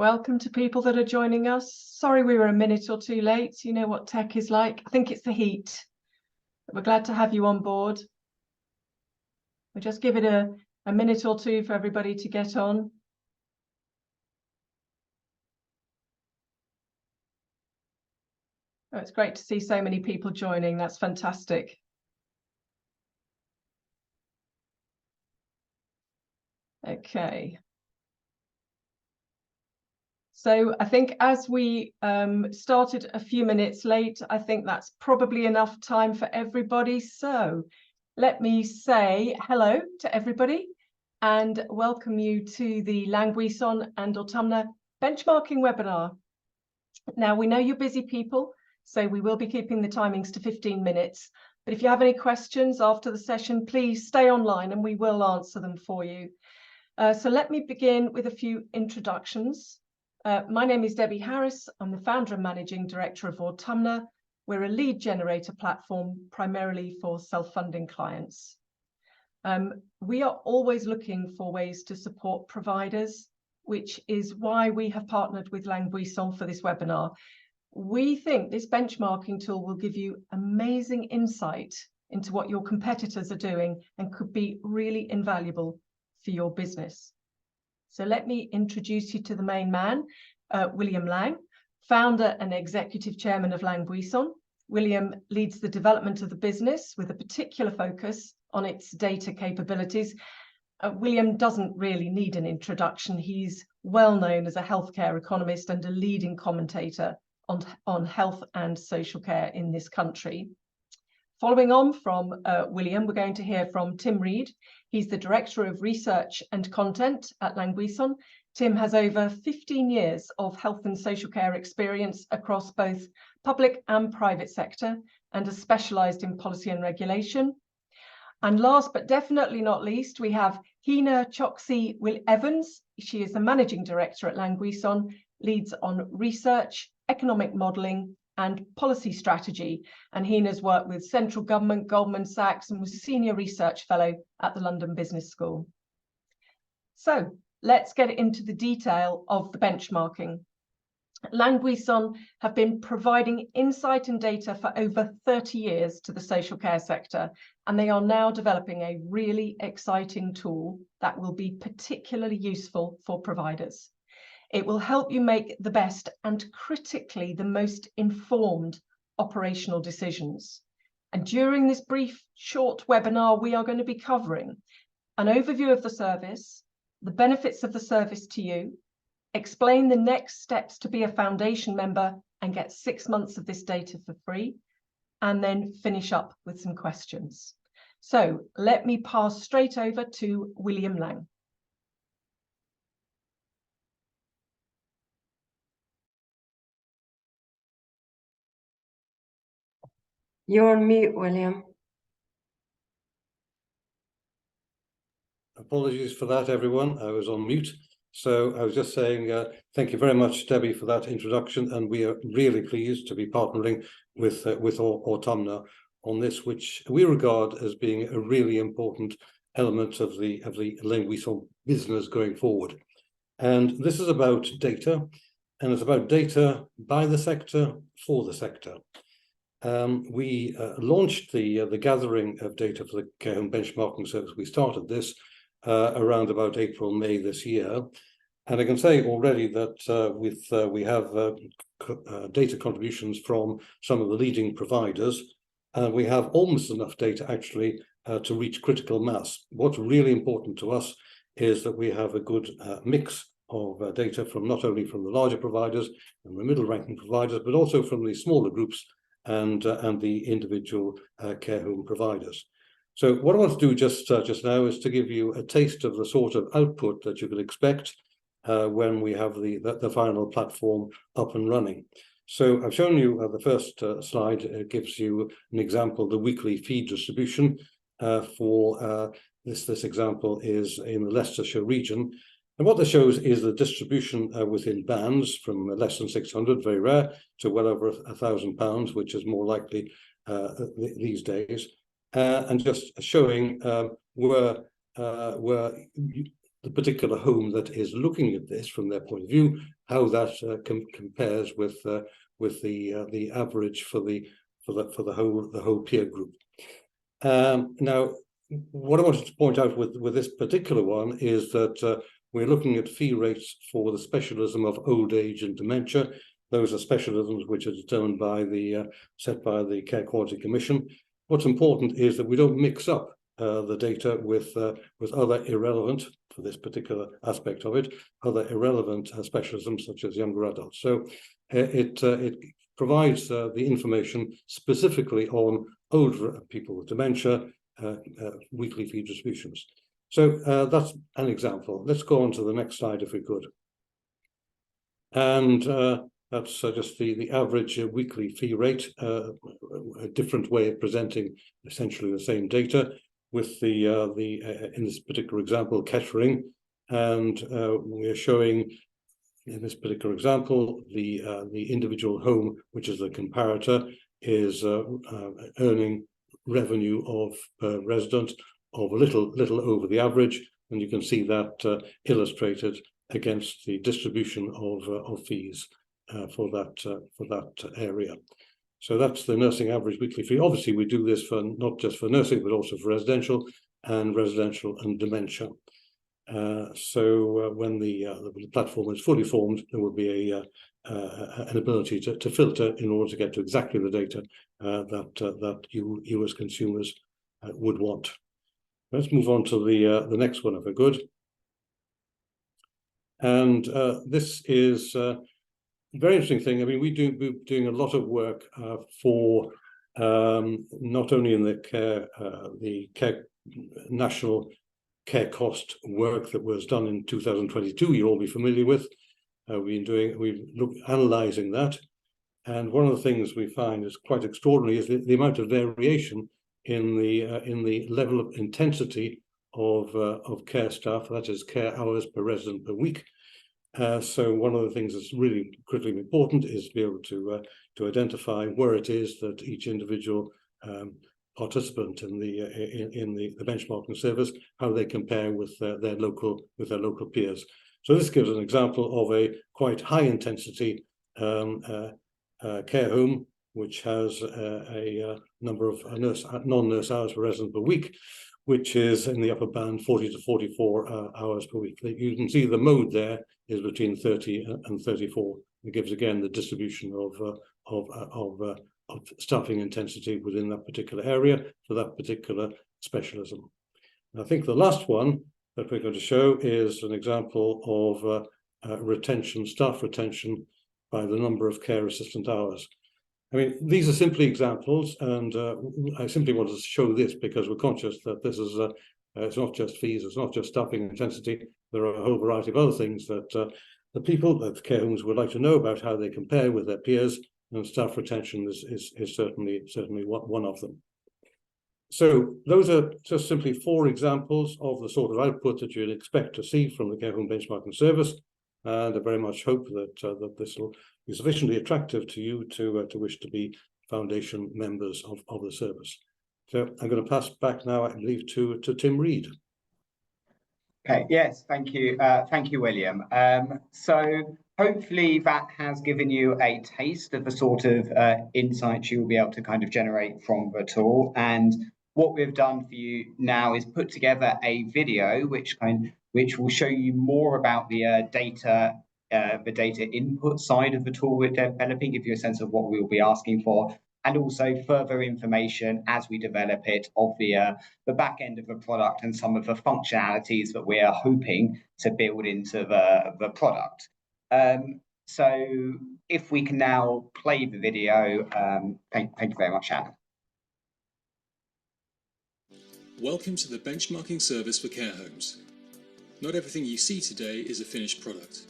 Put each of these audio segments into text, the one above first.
Welcome to people that are joining us. Sorry we were a minute or two late. You know what tech is like. I think it's the heat. We're glad to have you on board. We'll just give it a minute or two for everybody to get on. Oh, it's great to see so many people joining. That's fantastic. Okay. So I think as we started a few minutes late, I think that's probably enough time for everybody. So let me say hello to everybody and welcome you to the LaingBuisson and Autumna benchmarking webinar. Now, we know you're busy people, so we will be keeping the timings to 15 minutes. But if you have any questions after the session, please stay online and we will answer them for you. So let me begin with a few introductions. My name is Debbie Harris. I'm the founder and managing director of Autumna. We're a lead generator platform primarily for self-funding clients. We are always looking for ways to support providers, which is why we have partnered with LaingBuisson for this webinar. We think this benchmarking tool will give you amazing insight into what your competitors are doing and could be really invaluable for your business. So let me introduce you to the main man, William Lang, founder and executive chairman of LaingBuisson. William leads the development of the business with a particular focus on its data capabilities. William doesn't really need an introduction. He's well known as a healthcare economist and a leading commentator on health and social care in this country. Following on from William, we're going to hear from Tim Reed. He's the Director of Research and Content at LaingBuisson. Tim has over 15 years of health and social care experience across both public and private sector and has specialised in policy and regulation. And last but definitely not least, we have Hina Choksi Will-Evans. She is the Managing Director at LaingBuisson, leads on research, economic modelling and policy strategy. And Hina's worked with central government, Goldman Sachs, and was a senior research fellow at the London Business School. So let's get into the detail of the benchmarking. LaingBuisson have been providing insight and data for over 30 years to the social care sector, and they are now developing a really exciting tool that will be particularly useful for providers. It will help you make the best and critically the most informed operational decisions. And during this brief, short webinar, we are going to be covering an overview of the service, the benefits of the service to you, explain the next steps to be a foundation member and get 6 months of this data for free, and then finish up with some questions. So let me pass straight over to William Lang. You're on mute, William. Apologies for that, everyone. I was on mute. So I was just saying thank you very much, Debbie, for that introduction. And we are really pleased to be partnering with Autumna on this, which we regard as being a really important element of the LaingBuisson business going forward. And this is about data, and it's about data by the sector for the sector. We launched the gathering of data for the care home benchmarking service. We started this around about April, May this year. And I can say already that we have data contributions from some of the leading providers, and we have almost enough data actually to reach critical mass. What's really important to us is that we have a good mix of data from not only from the larger providers and the middle ranking providers, but also from the smaller groups and the individual care home providers. So what I want to do just now is to give you a taste of the sort of output that you can expect when we have the final platform up and running. So I've shown you the first slide. It gives you an example, the weekly feed distribution for this example is in the Leicestershire region. And what this shows is the distribution within bands from less than 600, very rare, to well over £1,000, which is more likely these days. And just showing where the particular home that is looking at this from their point of view how that compares with the average for the whole peer group. Now, what I wanted to point out with this particular one is that we're looking at fee rates for the specialism of old age and dementia. Those are specialisms which are determined by set by the Care Quality Commission. What's important is that we don't mix up the data with other irrelevant, for this particular aspect of it, other irrelevant specialisms such as younger adults. So it provides the information specifically on older people with dementia, weekly fee distributions. So that's an example. Let's go on to the next slide if we could. And that's just the average weekly fee rate, a different way of presenting essentially the same data with the in this particular example, Kettering, and we're showing in this particular example the individual home, which is the comparator, is earning revenue of per resident of a little over the average, and you can see that illustrated against the distribution of fees for that area. So that's the nursing average weekly fee. Obviously, we do this for not just for nursing, but also for residential and dementia. So when the platform is fully formed, there will be an ability to filter in order to get to exactly the data that you as consumers would want. Let's move on to the next one if I could. And this is very interesting thing. I mean, we're doing a lot of work for not only in the care national care cost work that was done in 2022. You'll all be familiar with. We've looked analysing that, and one of the things we find is quite extraordinary is the amount of variation in the level of intensity of care staff. That is care hours per resident per week. So one of the things that's really critically important is to be able to identify where it is that each individual participant in the benchmarking service, how they compare with their local peers. So this gives an example of a quite high intensity care home, which has a number of non-nurse hours per resident per week, which is in the upper band 40 to 44 hours per week. You can see the mode there is between 30 and 34. It gives again the distribution of staffing intensity within that particular area for that particular specialism. And I think the last one that we're going to show is an example of staff retention by the number of care assistant hours. I mean, these are simply examples, and I simply wanted to show this because we're conscious that this is it's not just fees, it's not just staffing intensity. There are a whole variety of other things that the people at the care homes would like to know about how they compare with their peers, and staff retention is certainly one of them. So those are just simply 4 examples of the sort of output that you'd expect to see from the Care Home Benchmarking Service, and I very much hope that this will be sufficiently attractive to you to wish to be foundation members of the service. So I'm going to pass back now, I believe, to Tim Reid. Okay, yes, thank you, William. So hopefully that has given you a taste of the sort of insights you'll be able to kind of generate from the tool. And what we've done for you now is put together a video which will show you more about the data input side of the tool we're developing, give you a sense of what we'll be asking for, and also further information as we develop it of the back end of the product and some of the functionalities that we are hoping to build into the product. So if we can now play the video, thank you very much, Anna. Welcome to the benchmarking service for care homes. Not everything you see today is a finished product.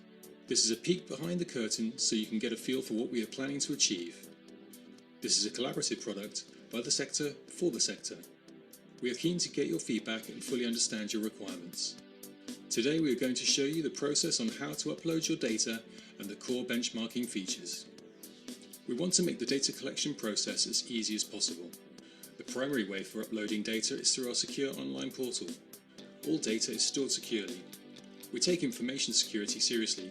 This is a peek behind the curtain so you can get a feel for what we are planning to achieve. This is a collaborative product by the sector for the sector. We are keen to get your feedback and fully understand your requirements. Today we are going to show you the process on how to upload your data and the core benchmarking features. We want to make the data collection process as easy as possible. The primary way for uploading data is through our secure online portal. All data is stored securely. We take information security seriously.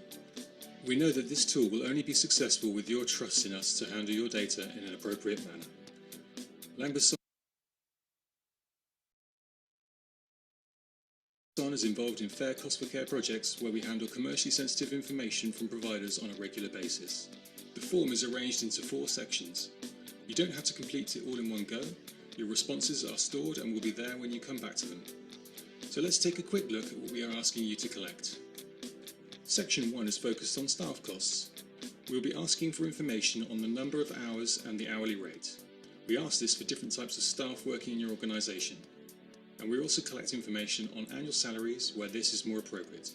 We know that this tool will only be successful with your trust in us to handle your data in an appropriate manner. LaingBuisson is involved in fair cost for care projects where we handle commercially sensitive information from providers on a regular basis. The form is arranged into 4 sections. You don't have to complete it all in one go. Your responses are stored and will be there when you come back to them. So let's take a quick look at what we are asking you to collect. Section 1 is focused on staff costs. We'll be asking for information on the number of hours and the hourly rate. We ask this for different types of staff working in your organisation. And we also collect information on annual salaries where this is more appropriate.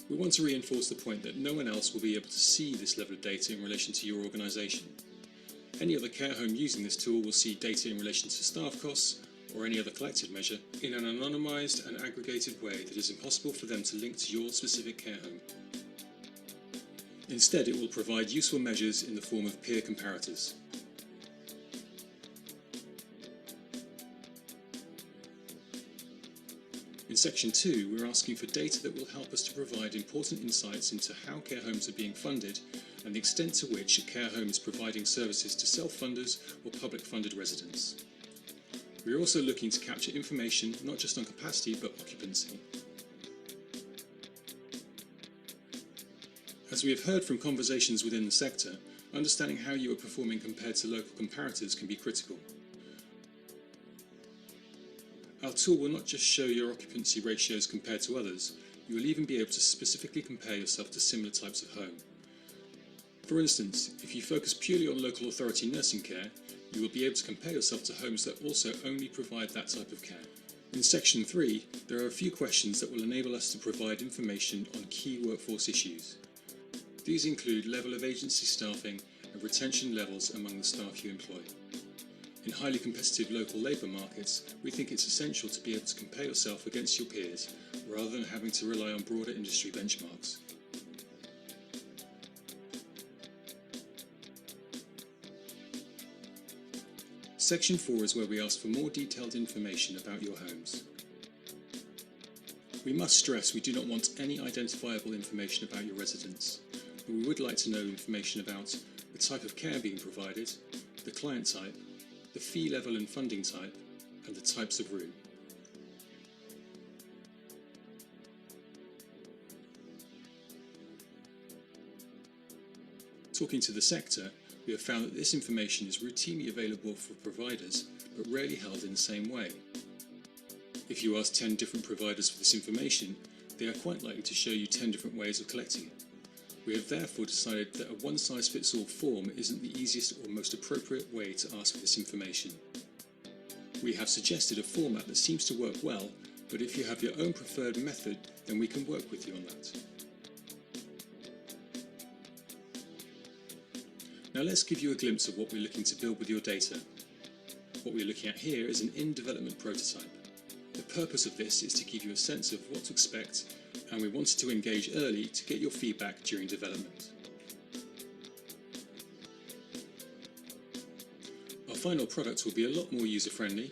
We want to reinforce the point that no one else will be able to see this level of data in relation to your organisation. Any other care home using this tool will see data in relation to staff costs or any other collected measure in an anonymised and aggregated way that is impossible for them to link to your specific care home. Instead, it will provide useful measures in the form of peer comparators. In Section 2, we're asking for data that will help us to provide important insights into how care homes are being funded and the extent to which a care home is providing services to self-funders or public-funded residents. We're also looking to capture information not just on capacity but occupancy. As we have heard from conversations within the sector, understanding how you are performing compared to local comparators can be critical. Our tool will not just show your occupancy ratios compared to others, you will even be able to specifically compare yourself to similar types of home. For instance, if you focus purely on local authority nursing care, you will be able to compare yourself to homes that also only provide that type of care. In Section 3, there are a few questions that will enable us to provide information on key workforce issues. These include level of agency staffing and retention levels among the staff you employ. In highly competitive local labour markets, we think it's essential to be able to compare yourself against your peers rather than having to rely on broader industry benchmarks. Section 4 is where we ask for more detailed information about your homes. We must stress we do not want any identifiable information about your residents, but we would like to know information about the type of care being provided, the client type, the fee level and funding type, and the types of room. Talking to the sector, we have found that this information is routinely available for providers, but rarely held in the same way. If you ask 10 different providers for this information, they are quite likely to show you 10 different ways of collecting it. We have therefore decided that a one-size-fits-all form isn't the easiest or most appropriate way to ask for this information. We have suggested a format that seems to work well, but if you have your own preferred method, then we can work with you on that. Now let's give you a glimpse of what we're looking to build with your data. What we're looking at here is an in-development prototype. The purpose of this is to give you a sense of what to expect, and we wanted to engage early to get your feedback during development. Our final product will be a lot more user-friendly.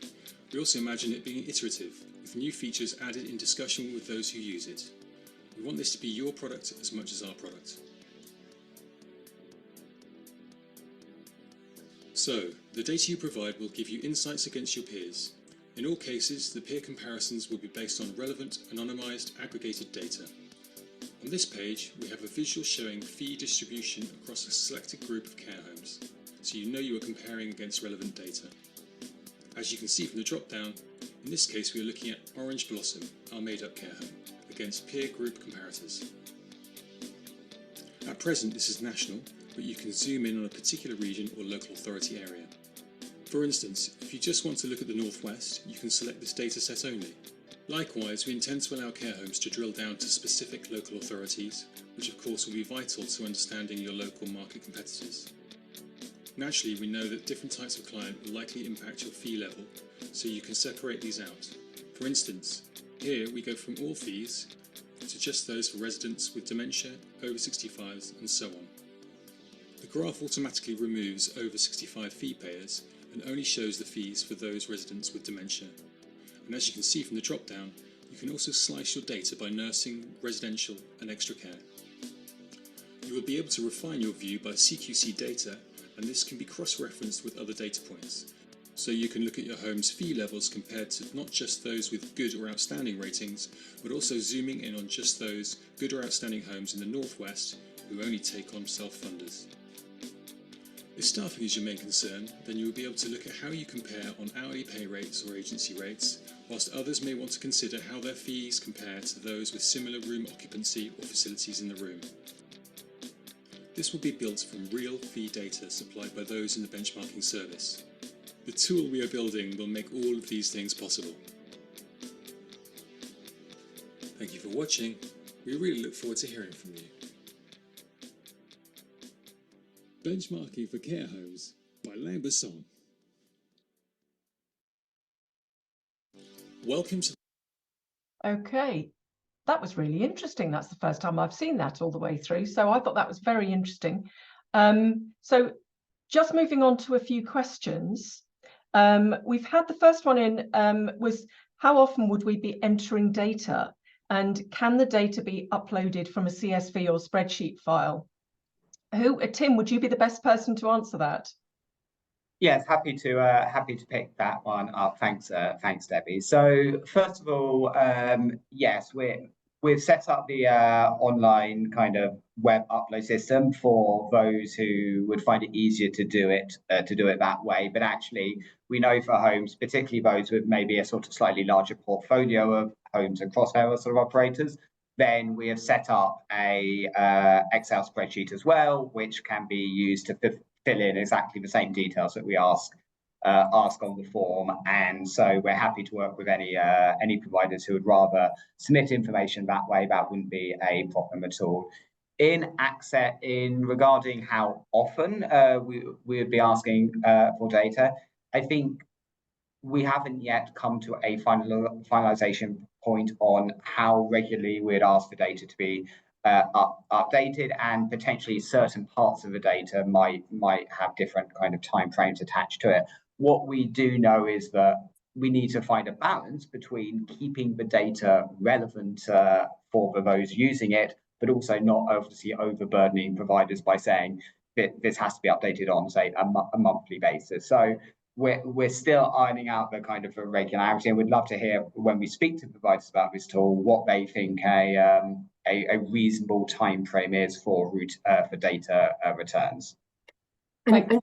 We also imagine it being iterative, with new features added in discussion with those who use it. We want this to be your product as much as our product. So, the data you provide will give you insights against your peers. In all cases, the peer comparisons will be based on relevant, anonymised, aggregated data. On this page, we have a visual showing fee distribution across a selected group of care homes, so you know you are comparing against relevant data. As you can see from the drop-down, in this case we are looking at Orange Blossom, our made-up care home, against peer group comparators. At present, this is national, but you can zoom in on a particular region or local authority area. For instance, if you just want to look at the Northwest, you can select this data set only. Likewise, we intend to allow care homes to drill down to specific local authorities, which of course will be vital to understanding your local market competitors. Naturally, we know that different types of client will likely impact your fee level, so you can separate these out. For instance, here we go from all fees to just those for residents with dementia, over 65s and so on. The graph automatically removes over 65 fee payers and only shows the fees for those residents with dementia. And as you can see from the drop-down, You can also slice your data by nursing, residential and extra care. You will be able to refine your view by CQC data, and this can be cross-referenced with other data points. So you can look at your home's fee levels compared to not just those with good or outstanding ratings, but also zooming in on just those good or outstanding homes in the Northwest who only take on self-funders. If staffing is your main concern, then you will be able to look at how you compare on hourly pay rates or agency rates, whilst others may want to consider how their fees compare to those with similar room occupancy or facilities in the room. This will be built from real fee data supplied by those in the benchmarking service. The tool we are building will make all of these things possible. Thank you for watching. We really look forward to hearing from you. Benchmarking for Care Homes by LaingBuisson. Welcome to... Okay, that was really interesting. That's the first time I've seen that all the way through. So I thought that was very interesting. So just moving on to a few questions. We've had the first one in was how often would we be entering data, and can the data be uploaded from a CSV or spreadsheet file? Tim, would you be the best person to answer that? Yes, happy to pick that one up. Thanks, Debbie. So first of all, yes, we've set up the online kind of web upload system for those who would find it easier to do it that way. But actually, we know for homes, particularly those with maybe a sort of slightly larger portfolio of homes across our sort of operators, then we have set up a Excel spreadsheet as well, which can be used to fill in exactly the same details that we ask on the form. And so we're happy to work with any providers who would rather submit information that way. That wouldn't be a problem at all. In regarding how often we would be asking for data, I think we haven't yet come to a finalization point on how regularly we'd ask for data to be updated, and potentially certain parts of the data might have different kind of timeframes attached to it. What we do know is that we need to find a balance between keeping the data relevant for those using it, but also not obviously overburdening providers by saying that this has to be updated on, say, a monthly basis. So we're still ironing out the kind of irregularity, and we'd love to hear when we speak to providers about this tool what they think a reasonable time frame is for data returns. And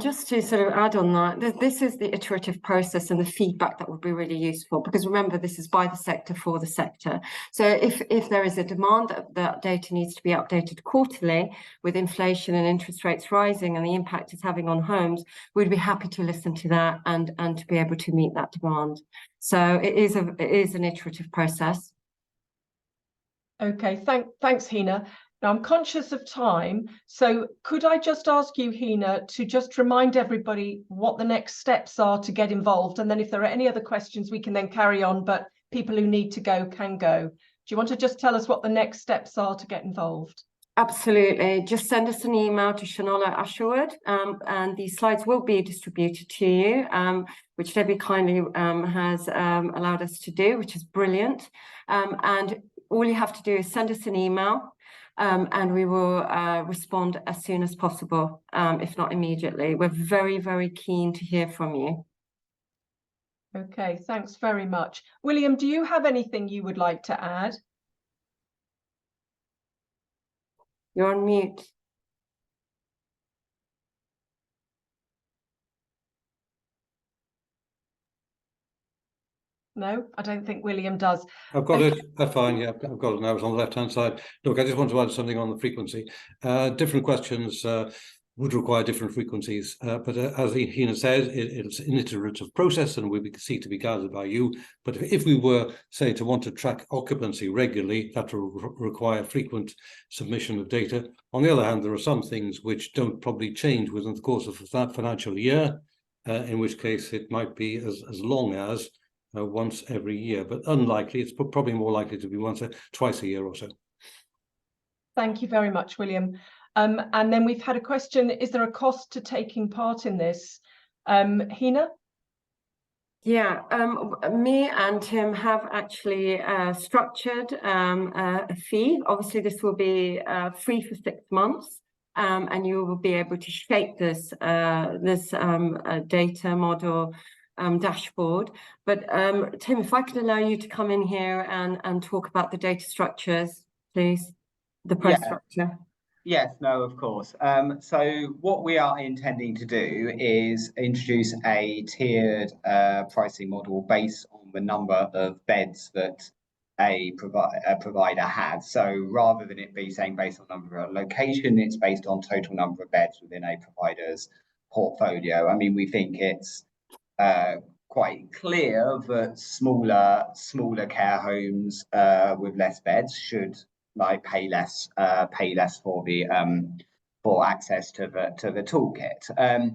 just to sort of add on that, this is the iterative process and the feedback that would be really useful, because remember, this is by the sector for the sector. So if there is a demand that data needs to be updated quarterly with inflation and interest rates rising and the impact it's having on homes, we'd be happy to listen to that and to be able to meet that demand. So it is an iterative process. Okay, thanks, Hina. Now I'm conscious of time, so could I just ask you, Hina, to just remind everybody what the next steps are to get involved, and then if there are any other questions, we can then carry on, but people who need to go can go. Do you want to just tell us what the next steps are to get involved? Absolutely. Just send us an email to Shanola Asherwood, and these slides will be distributed to you, which Debbie kindly has allowed us to do, which is brilliant. And all you have to do is send us an email, and we will respond as soon as possible, if not immediately. We're very, very keen to hear from you. Okay, thanks very much. William, do you have anything you would like to add? You're on mute. No, I don't think William does. I've got it. That's fine. Yeah, I've got it now. It's on the left-hand side. Look, I just want to add something on the frequency. Different questions would require different frequencies. But as Hina said, it's an iterative process, and we seek to be guided by you. But if we were, say, to want to track occupancy regularly, that will require frequent submission of data. On the other hand, there are some things which don't probably change within the course of that financial year, in which case it might be as long as once every year, but unlikely. It's probably more likely to be twice a year or so. Thank you very much, William. And then we've had a question: is there a cost to taking part in this? Hina? Yeah, me and Tim have actually structured a fee. Obviously, this will be free for 6 months, and you will be able to shape this data model dashboard. But Tim, if I could allow you to come in here and talk about the data structures, please, the price structure. Yes, no, of course. So what we are intending to do is introduce a tiered pricing model based on the number of beds that a provider has. So rather than it be saying based on number of location, it's based on total number of beds within a provider's portfolio. I mean, we think it's quite clear that smaller care homes with less beds should pay less for the for access to the toolkit.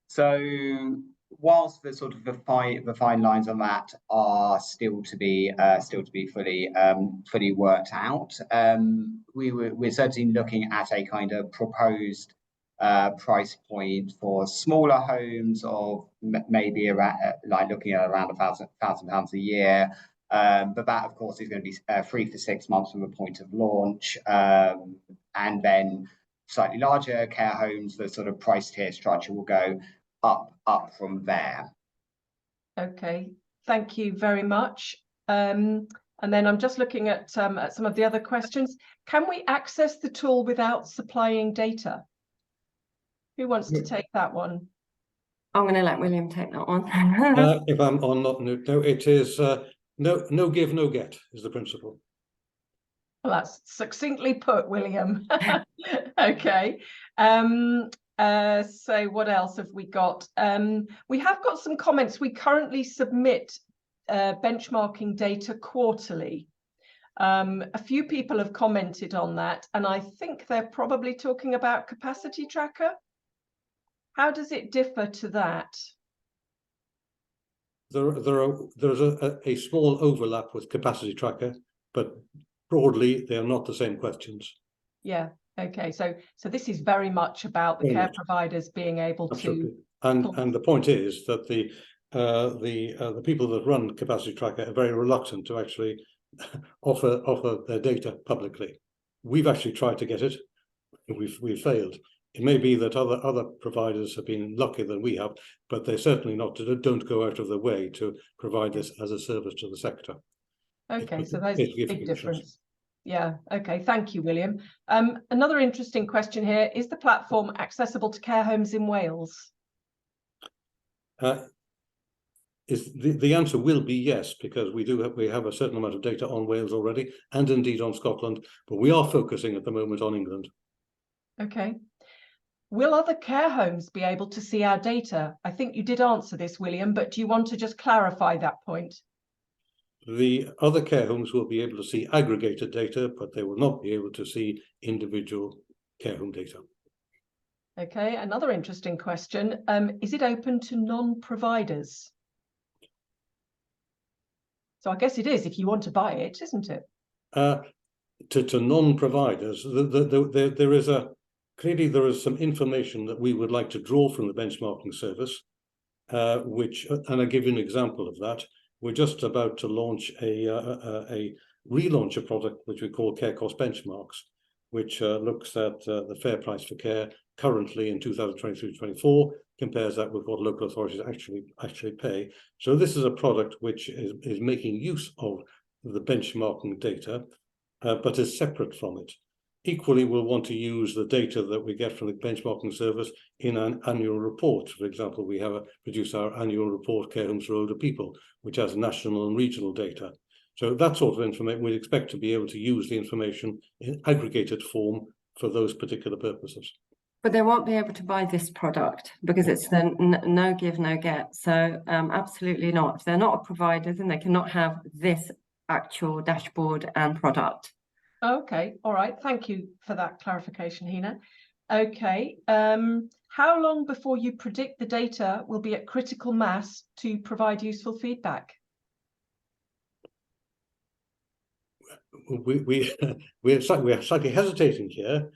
So whilst the sort of the fine lines on that are still to be fully worked out, we're certainly looking at a kind of proposed price point for smaller homes of maybe around looking at around £1,000 a year. But that, of course, is going to be free for 6 months from the point of launch. And then slightly larger care homes, the sort of price tier structure will go up from there. Okay, thank you very much. And then I'm just looking at some of the other questions. Can we access the tool without supplying data? Who wants to take that one? I'm going to let William take that one. If I'm on not no, it is no give, no get is the principle. Well, that's succinctly put, William. Okay. So what else have we got? We have got some comments. We currently submit benchmarking data quarterly. A few people have commented on that, and I think they're probably talking about Capacity Tracker. How does it differ to that? There's a small overlap with Capacity Tracker, but broadly they are not the same questions. Yeah. Okay. So this is very much about the care providers being able to. And the point is that the people that run Capacity Tracker are very reluctant to actually offer their data publicly. We've actually tried to get it. We've failed. It may be that other providers have been luckier than we have, but they certainly don't go out of their way to provide this as a service to the sector. Okay, so there's a big difference. Yeah, okay, thank you, William. Another interesting question here, is the platform accessible to care homes in Wales? The answer will be yes, because we have a certain amount of data on Wales already, and indeed on Scotland, but we are focusing at the moment on England. Okay. Will other care homes be able to see our data? I think you did answer this, William, but do you want to just clarify that point? The other care homes will be able to see aggregated data, but they will not be able to see individual care home data. Okay, another interesting question. Is it open to non-providers? So I guess it is if you want to buy it, isn't it? To non-providers, clearly there is some information that we would like to draw from the benchmarking service, and I'll give you an example of that. We're just about to launch relaunch a product which we call Care Cost Benchmarks, which looks at the fair price for care currently in 2023-24, compares that with what local authorities actually pay. So this is a product which is making use of the benchmarking data, but is separate from it. Equally, we'll want to use the data that we get from the benchmarking service in an annual report. For example, we have produce our annual report, Care Homes for Older People, which has national and regional data. So that sort of information, we expect to be able to use the information in aggregated form for those particular purposes. But they won't be able to buy this product because it's the no give, no get. So absolutely not. If they're not a provider, then they cannot have this actual dashboard and product. Okay, all right. Thank you for that clarification, Hina. Okay, how long before you predict the data will be at critical mass to provide useful feedback? We're slightly hesitating here.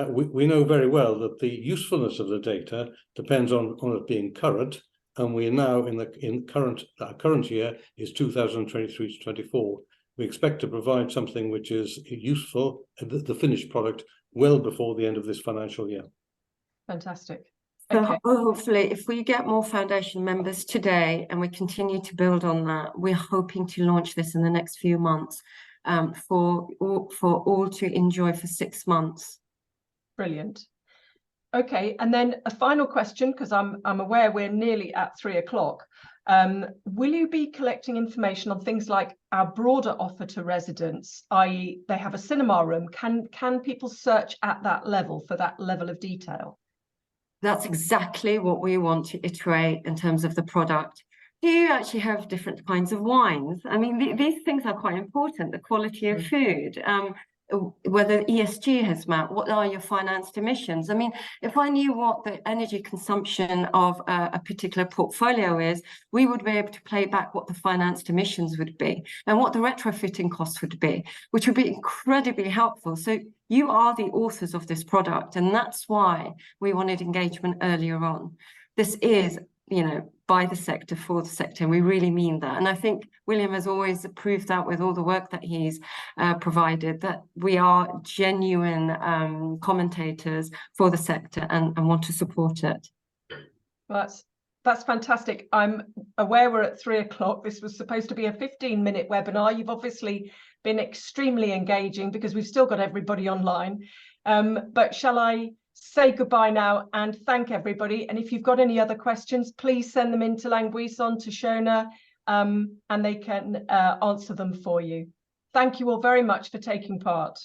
We know very well that the usefulness of the data depends on it being current and we are now in current year is 2023 to 24. We expect to provide something which is useful, the finished product, well before the end of this financial year. Fantastic. So Okay. hopefully, if we get more foundation members today and we continue to build on that, we're hoping to launch this in the next few months for all to enjoy for 6 months. Brilliant. Okay, and then a final question, because I'm aware we're nearly at 3 o'clock. Will you be collecting information on things like our broader offer to residents, i.e. they have a cinema room? Can people search at that level for that level of detail? That's exactly what we want to iterate in terms of the product. Do you actually have different kinds of wines? I mean, these things are quite important, the quality of food, whether ESG has mapped, what are your financed emissions? I mean, if I knew what the energy consumption of a particular portfolio is, we would be able to play back what the financed emissions would be and what the retrofitting costs would be, which would be incredibly helpful. So you are the authors of this product, and that's why we wanted engagement earlier on. This is, you know, by the sector, for the sector, and we really mean that. And I think William has always proved that with all the work that he's provided, that we are genuine commentators for the sector and want to support it. Well, that's fantastic. I'm aware we're at 3 o'clock. This was supposed to be a 15-minute webinar. You've obviously been extremely engaging because we've still got everybody online. But shall I say goodbye now and thank everybody? And if you've got any other questions, please send them into LaingBuisson to Shona, and they can answer them for you. Thank you all very much for taking part.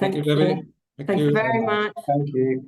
Thank you, Debbie. Thank you very much. Thank you.